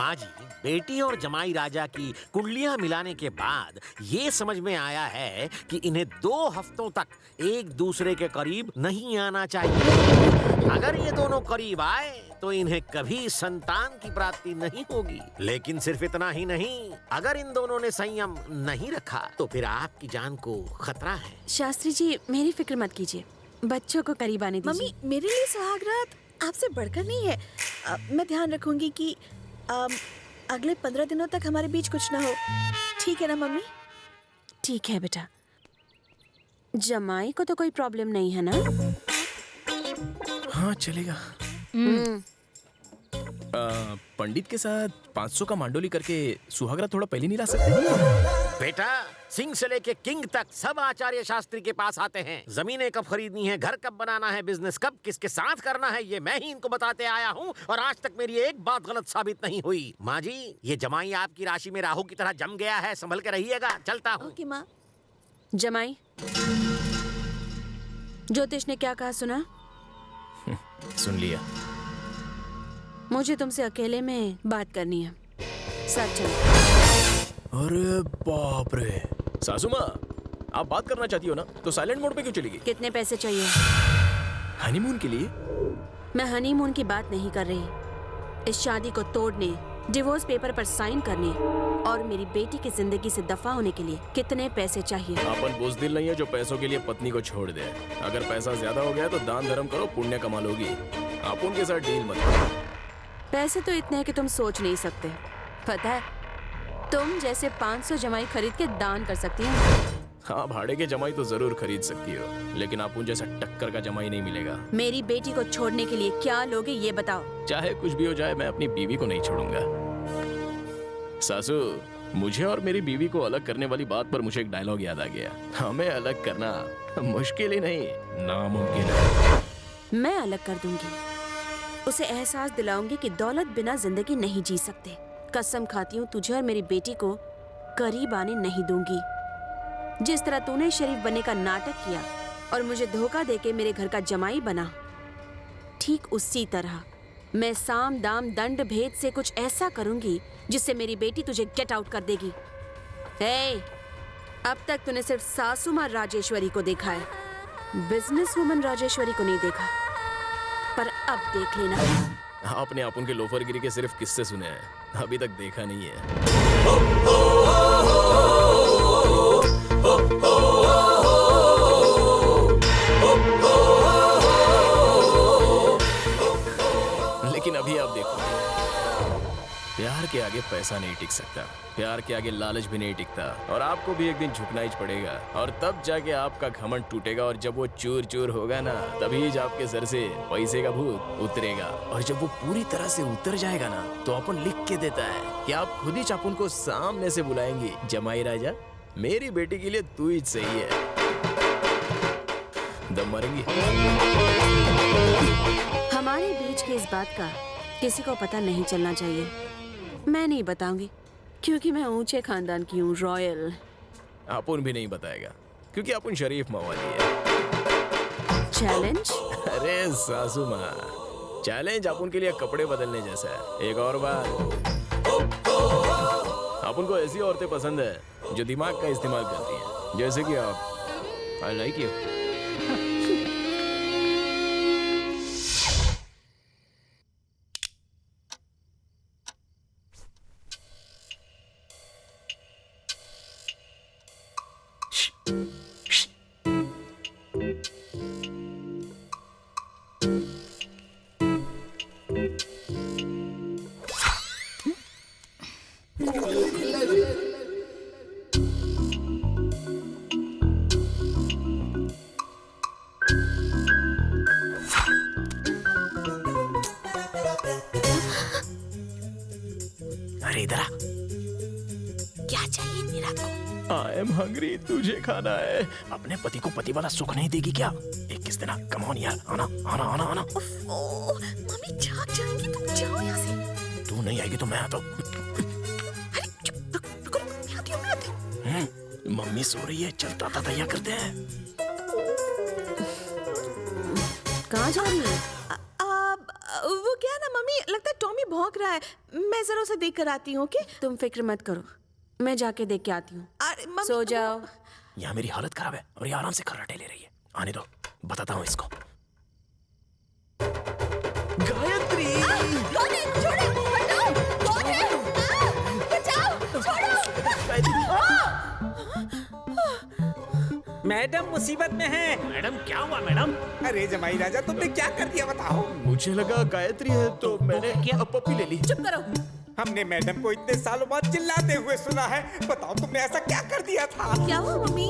माँ जी, बेटी और जमाई राजा की कुंडलियां मिलाने के बाद ये समझ में आया है कि इन्हें 2 हफ्तों तक एक दूसरे के करीब नहीं आना चाहिए। अगर ये दोनों करीब आए तो इन्हें कभी संतान की प्राप्ति नहीं होगी। लेकिन सिर्फ इतना ही नहीं, अगर इन दोनों ने संयम नहीं रखा तो फिर आपकी जान को खतरा है। शास्त्री जी, मेरी फिक्र मत कीजिए, बच्चों को करीब आने दीजिए। मम्मी, मेरे लिए सुहागरात आपसे बढ़कर नहीं है। मैं ध्यान रखूंगी कि अगले 15 दिनों तक हमारे बीच कुछ ना हो। ठीक है ना मम्मी? ठीक है बेटा। जमाई को तो कोई प्रॉब्लम नहीं है ना? हाँ चलेगा। पंडित के साथ 500 का मांडोली करके सुहागरा थोड़ा पहले नहीं ला सकते? बेटा, सिंह से लेके किंग तक सब आचार्य शास्त्री के पास आते हैं। जमीनें कब खरीदनी है, घर कब बनाना है, बिजनेस कब किसके साथ करना है, ये मैं ही इनको बताते आया हूँ और आज तक मेरी एक बात गलत साबित नहीं हुई। माँ जी, ये जमाई आपकी राशि में राहु की तरह जम गया है, संभल के रहिएगा। चलता हूँ। ओके माँ। जमाई, ज्योतिष ने क्या कहा सुना? सुन लिया। मुझे तुमसे अकेले में बात करनी है। साथ चलो। अरे बाप रे, सासू माँ, आप बात करना चाहती हो ना तो साइलेंट मोड पे क्यों चली गई? कितने पैसे चाहिए? हनीमून के लिए? मैं हनीमून की बात नहीं कर रही। इस शादी को तोड़ने, डिवोर्स पेपर पर साइन करने और मेरी बेटी की जिंदगी से दफा होने के लिए कितने पैसे चाहिए? अपन बुज़दिल नहीं है जो पैसों के लिए पत्नी को छोड़ दे। अगर पैसा ज्यादा हो गया तो दान धर्म करो, पुण्य कमा लोगी। आप उनके साथ डील मत करो। पैसे तो इतने हैं कि तुम सोच नहीं सकते। पता है, तुम जैसे 500 जमाई खरीद के दान कर सकती हो। हाँ, भाड़े के जमाई तो जरूर खरीद सकती हो, लेकिन आप उन जैसा टक्कर का जमाई नहीं मिलेगा। मेरी बेटी को छोड़ने के लिए क्या लोगे ये बताओ। चाहे कुछ भी हो जाए, मैं अपनी बीवी को नहीं छोड़ूंगा। सासू, मुझे और मेरी बीवी को अलग करने वाली बात पर मुझे एक डायलॉग याद आ गया। हमें अलग करना मुश्किल ही नहीं, नामुमकिन है। मैं अलग कर दूंगी। उसे एहसास दिलाऊंगी कि दौलत बिना जिंदगी नहीं जी सकते। कसम खाती हूँ, तुझे और मेरी बेटी को करीब आने नहीं दूंगी। जिस तरह तूने शरीफ बनने का नाटक किया और मुझे धोखा देके मेरे घर का जमाई बना, ठीक उसी तरह मैं साम दाम दंड भेद से कुछ ऐसा करूंगी जिससे मेरी बेटी तुझे गेट आउट कर देगी। हे, अब तक तूने सिर्फ सासू माँ राजेश्वरी को देखा है, बिजनेस वुमन राजेश्वरी को नहीं देखा। पर अब देख लेना। आपने आप उनके लोफरगिरी के सिर्फ किस्से सुने हैं, अभी तक देखा नहीं है। लेकिन अभी आप देखो, प्यार के आगे पैसा नहीं टिक सकता, प्यार के आगे लालच भी नहीं टिकता, और आपको भी एक दिन झुकना ही पड़ेगा। और तब जाके आपका घमंड टूटेगा, और जब वो चूर चूर होगा ना, तभी आपके सर से पैसे का भूत उतरेगा। और जब वो पूरी तरह से उतर जाएगा ना, तो अपन लिख के देता है कि आप खुद ही चापुन को सामने से बुलाएंगे, जमाई राजा, मेरी बेटी के लिए तू ही सही है। दम मारेंगी। हमारे बीच की इस बात का किसी को पता नहीं चलना चाहिए। मैं नहीं बताऊंगी क्योंकि मैं ऊंचे खानदान की हूँ, रॉयल। अपुन भी नहीं बताएगा क्योंकि अपुन शरीफ मवाली है। चैलेंज? अरे सासू माँ, चैलेंज अपुन के लिए कपड़े बदलने जैसा है। एक और बात, अपुन को ऐसी औरतें पसंद है जो दिमाग का इस्तेमाल करती हैं, जैसे कि आप। I like you. अरे इधर आ। क्या चाहिए तेरा को? आई एम हंग्री, तुझे खाना है। अपने पति को पति वाला सुख नहीं देगी क्या? एक किस देना, कम ऑन यार, आना आना आना आना। मम्मी जाग जाएंगी, तुम जाओ यहाँ से। तू नहीं आएगी तो मैं आता हूँ। अरे चुप, रुको, मैं आती हूँ, मैं आती हूँ। मम्मी सो रही है, चल ताता तैयार करते हैं। कहाँ जा रही है? वो क्या है ना मम्मी, लगता है टॉमी भौंक रहा है। मैं जरा उसे देख कर आती हूँ। ओके? तुम फिक्र मत करो, मैं जाके देख के आती हूँ। अरे मम्मी, सो जाओ। यहाँ मेरी हालत खराब है और ये आराम से खर्राटे ले रही है। आने दो, बताता हूँ इसको। गायत्री! कौन है? छोड़ो! हटाओ! कौन है? बचाओ! छोड़ो! मैडम मुसीबत में है। मैडम क्या हुआ मैडम? अरे जमाई राजा, तुमने क्या कर दिया बताओ। मुझे लगा गायत्री है तो मैंने पप्पी ले ली। चुप करो। हमने मैडम को इतने सालों बाद चिल्लाते हुए सुना है। बताओ तुमने ऐसा क्या कर दिया था? क्या हुआ मम्मी?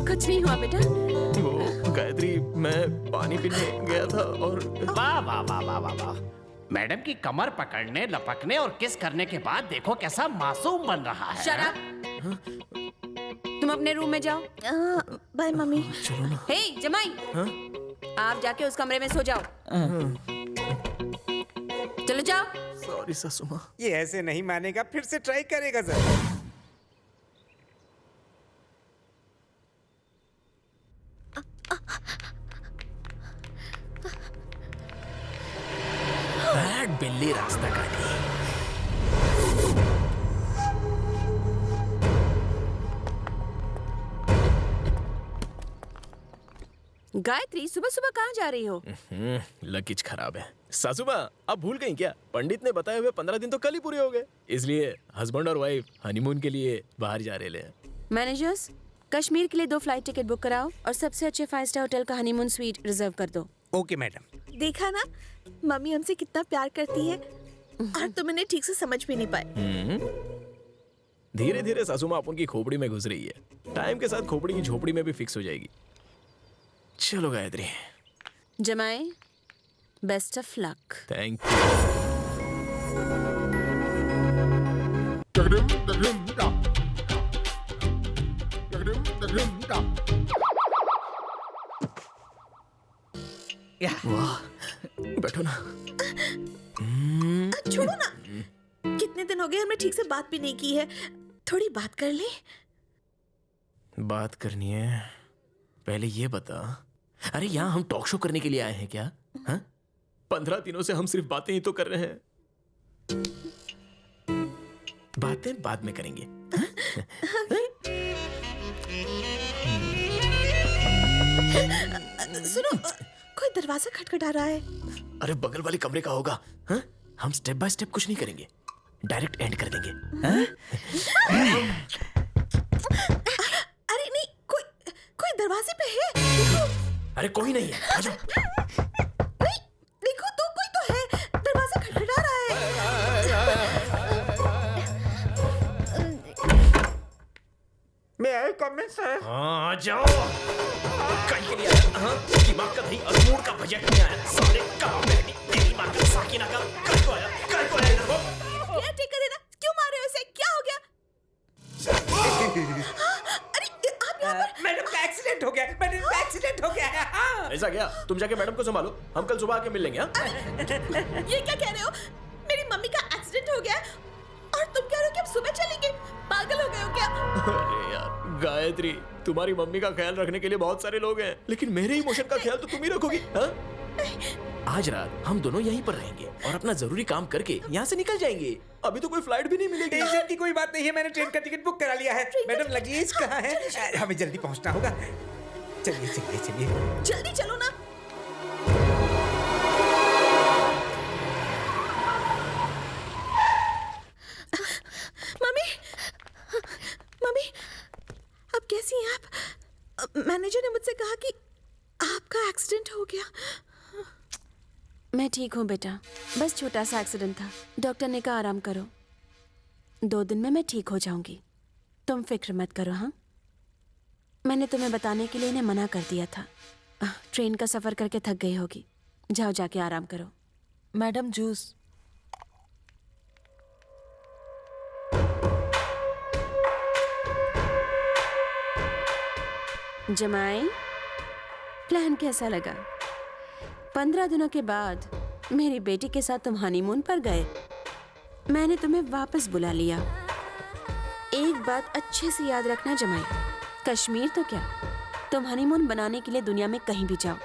कुछ नहीं हुआ बेटा। वो गायत्री, मैं पानी पीने गया था और वाह वाह वाह वाह वाह वाह। मैडम की कमर पकड़ने, लपकने और किस करने के बाद देखो कैसा मासूम बन रहा है। शराब। तुम अपने रूम में जाओ। Bye mummy. चलो ना। हे जमाई, आप जाके उस कमरे में सो जाओ। चलो जाओ। सॉरी सासू माँ। ये ऐसे नहीं मानेगा, फिर से ट्राई करेगा जरा। बैड बिल्ली रास्ता काटी। गायत्री, सुबह सुबह कहाँ जा रही हो? लगेज खराब है। सासू माँ, आप भूल गई क्या? पंडित ने बताए हुए 15 दिन तो कल ही पूरे हो गए। इसलिए हस्बैंड और वाइफ हनीमून के लिए बाहर जा रहे हैं। मैनेजर्स, कश्मीर के लिए 2 फ्लाइट टिकट बुक कराओ और सबसे अच्छे 5 स्टार होटल का हनीमून स्वीट रिजर्व कर दो। Okay madam. देखा ना, मम्मी हमसे कितना प्यार करती है और तुम इन्हें ठीक से समझ भी नहीं पाए। धीरे धीरे सासू माँ अपन की खोपड़ी में घुस रही है। टाइम के साथ खोपड़ी की झोपड़ी में भी फिक्स हो जाएगी। चलो गायत्री। जमाई, best of luck. Thank you. वाह, बैठो ना। छोड़ो ना। कितने दिन हो गए हमने ठीक से बात भी नहीं की है। थोड़ी बात कर ले। बात करनी है, पहले ये बता। अरे यहाँ हम टॉक शो करने के लिए आए हैं क्या? हाँ? 15 दिनों से हम सिर्फ बातें ही तो कर रहे हैं। बातें बाद में करेंगे। सुनो, कोई दरवाजा खटखटा रहा है। अरे बगल वाले कमरे का होगा। हाँ? हम स्टेप बाय स्टेप कुछ नहीं करेंगे, डायरेक्ट एंड कर देंगे। हाँ? अरे नहीं, कोई दरवाजे पे है। देखो। अरे कोई नहीं है, आ जाओ। नहीं, देखो तो कोई तो है। दरवाजा खटखटा रहा है। मैं आई कमेंट सर। हाँ, आ जाओ। कहीं के लिए आया, हाँ? दिमाग का नहीं और मूड का बजट नहीं आया। सारे काम बैठी तेरी माँ का साकिना का कल को आया इधर को। क्या ठीक करे ना? क्यों मार रहे हो इसे? क्या हो गया? अरे आप यहाँ पर? मैडम का एक्सीडेंट हो गया। मैडम का एक्सीडेंट हो गया है। हाँ। ऐसा क्या? तुम जाके मैडम को संभालो, हम कल सुबह आके मिल लेंगे। हाँ? ये क्या कह रहे हो? मेरी मम्मी का एक्सीडेंट हो गया और तुम कह रहे हो कि हम सुबह चलेंगे? पागल हो गए हो क्या? अरे यार गायत्री, तुम्हारी मम्मी का ख्याल रखने के लिए बहुत सारे लोग हैं, लेकिन मेरे इमोशन का ख्याल तो तुम ही रखोगी। हाँ? आज रात हम दोनों यहीं पर रहेंगे और अपना जरूरी काम करके यहाँ से निकल जाएंगे। अभी तो कोई फ्लाइट भी नहीं मिलेगी। टेंशन की कोई बात नहीं है, मैंने ट्रेन का टिकट बुक करा लिया है। मैडम लगेज कहाँ है? हमें जल्दी पहुंचना होगा। चलिए चलिए चलिए। जल्दी चलो ना। मम्मी, मम्मी, अब कैसी हैं आप? मैनेजर ने मुझसे कहा कि आपका एक्सीडेंट हो गया। मैं ठीक हूँ बेटा, बस छोटा सा एक्सीडेंट था। डॉक्टर ने कहा आराम करो, 2 दिन में मैं ठीक हो जाऊंगी। तुम फिक्र मत करो। हाँ, मैंने तुम्हें बताने के लिए इन्हें मना कर दिया था। ट्रेन का सफर करके थक गई होगी, जाओ जाके आराम करो। Madam juice. जमाई, प्लान कैसा लगा? 15 दिनों के बाद मेरी बेटी के साथ तुम हनीमून पर गए। मैंने तुम्हें वापस बुला लिया। एक बात अच्छे से याद रखना जमाई, कश्मीर तो क्या, तुम हनीमून बनाने के लिए दुनिया में कहीं भी जाओ,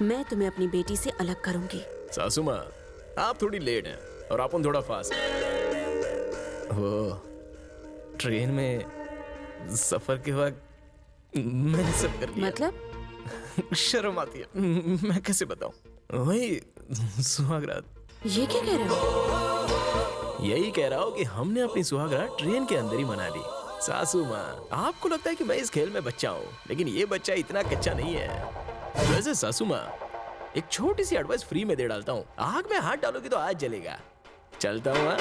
मैं तुम्हें अपनी बेटी से अलग करूंगी। सासू माँ, आप थोड़ी लेट हैं और अपन थोड़ा फास्ट हैं। वो ट्रेन में सफर के वक्त मैंने सब कर लिया। मतलब शर्म आती है, मैं कैसे बताऊं। वही सुहागरात। ये क्या कह रहे हो? यही कह रहा हूँ कि हमने अपनी सुहागरात ट्रेन के अंदर ही मना ली। सासू माँ, आपको लगता है कि मैं इस खेल में बच्चा हूँ, लेकिन ये बच्चा इतना कच्चा नहीं है। वैसे सासू माँ, एक छोटी सी एडवाइस फ्री में दे डालता हूँ, आग में हाथ डालोगी तो आज जलेगा। चलता हूँ।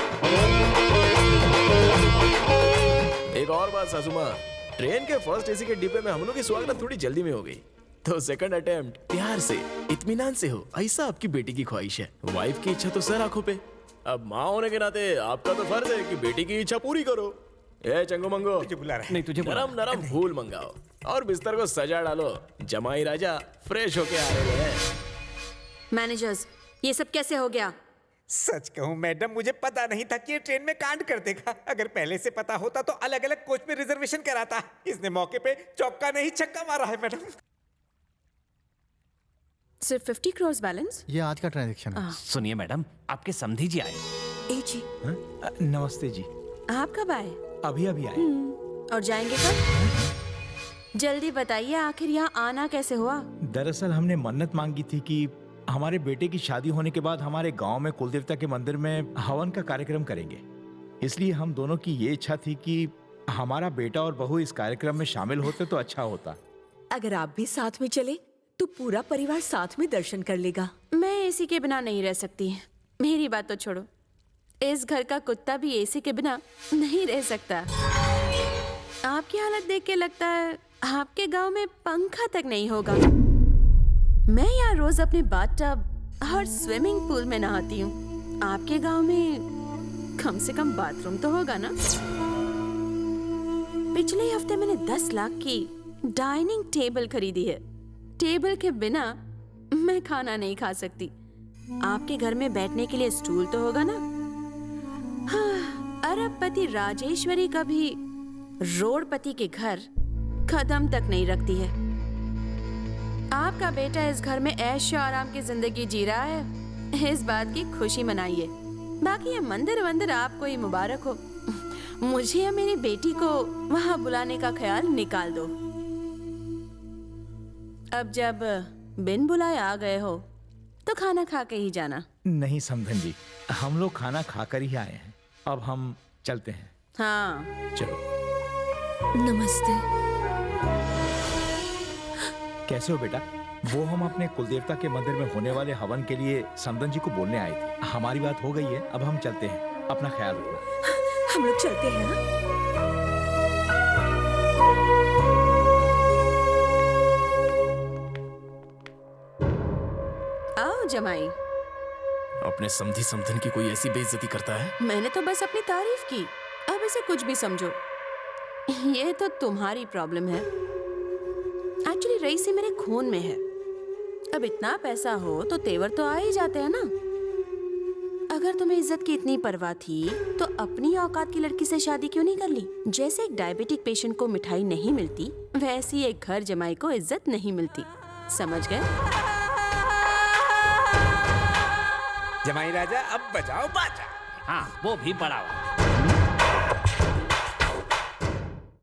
एक और बात सासू माँ, ट्रेन के फर्स्ट एसी के डिब्बे में हम लोग की सुहागरात थोड़ी जल्दी में हो गई, तो सेकंड अटेम्प्ट प्यार से, इत्मीनान से हो, ऐसा आपकी बेटी की ख्वाहिश है। वाइफ की इच्छा तो सर आंखों पे, अब माँ होने के नाते आपका तो फर्ज है कि बेटी की इच्छा पूरी करो। ए चंगो मंगो, तुझे बुला रहा है। नहीं तुझे नरम नरम फूल मंगाओ और बिस्तर को सजा डालो। जमाई राजा फ्रेश होके आ रहे हैं। मैनेजर्स, ये सब कैसे हो गया? सच कहूं मैडम, मुझे पता नहीं था कि ये ट्रेन में कांड कर देगा। अगर पहले से पता होता तो अलग अलग कोच में रिजर्वेशन कराता। इसने मौके पे चौका नहीं छक्का मारा है मैडम। सिर्फ 50 crores बैलेंस? ये आज का ट्रांजैक्शन है। सुनिए मैडम, आपके समधी जी आए। ए जी, नमस्ते जी। आप कब आए? अभी अभी आए। और जाएंगे कब? जल्दी बताइए, आखिर यहाँ आना कैसे हुआ? दरअसल हमने मन्नत मांगी थी कि हमारे बेटे की शादी होने के बाद हमारे गांव में कुलदेवता के मंदिर में हवन का कार्यक्रम करेंगे। इसलिए हम दोनों की ये इच्छा थी कि हमारा बेटा और बहू इस कार्यक्रम में शामिल होते तो अच्छा होता। अगर आप भी साथ में चले तो पूरा परिवार साथ में दर्शन कर लेगा। मैं एसी के बिना नहीं रह सकती। मेरी बात तो छोड़ो, इस घर का कुत्ता भी एसी के बिना नहीं रह सकता। आपकी हालत देख के लगता है आपके गांव में पंखा तक नहीं होगा। मैं यहाँ रोज अपने बाथटब और स्विमिंग पूल में नहाती हूँ। आपके गांव में कम से कम बाथरूम तो होगा ना? पिछले हफ्ते मैंने 10 लाख की डाइनिंग टेबल खरीदी है। टेबल के बिना मैं खाना नहीं खा सकती। आपके घर में बैठने के लिए स्टूल तो होगा ना? हाँ, अरबपति राजेश्वरी कभी रोडपति के घर कदम तक नहीं रखती है। आपका बेटा इस घर में ऐश आराम की जिंदगी जी रहा है, इस बात की खुशी मनाइए। बाकी ये मंदिर वंदिर आपको ही मुबारक हो। मुझे या मेरी बेटी को वहां बुलाने का ख्याल निकाल दो। अब जब बिन बुलाए आ गए हो तो खाना खा के ही जाना। नहीं समधन जी, हम लोग खाना खाकर ही आए हैं। अब हम चलते हैं। हाँ, चलो। नमस्ते। कैसे हो बेटा? वो हम अपने कुलदेवता के मंदिर में होने वाले हवन के लिए समधन जी को बोलने आए थे। हमारी बात हो गई है, अब हम चलते हैं। अपना ख्याल रखना। हम लोग चलते हैं। हाँ? आओ जमाई। अपने समधी समधन की कोई ऐसी बेइज्जती करता है? मैंने तो बस अपनी तारीफ की, अब इसे कुछ भी समझो। ये तो तुम्हारी प्रॉब्लम है। एक्चुअली रईसी मेरे खून में है। अब इतना पैसा हो तो तेवर तो आ ही जाते हैं ना। अगर तुम्हें इज्जत की इतनी परवाह थी तो अपनी औकात की लड़की से शादी क्यों नहीं कर ली? जैसे एक डायबिटिक पेशेंट को मिठाई नहीं मिलती, वैसी एक घर जमाई को इज्जत नहीं मिलती। समझ गए? जमाई राजा अब बजाओ बाजा। हाँ, वो भी पड़ा हुआ।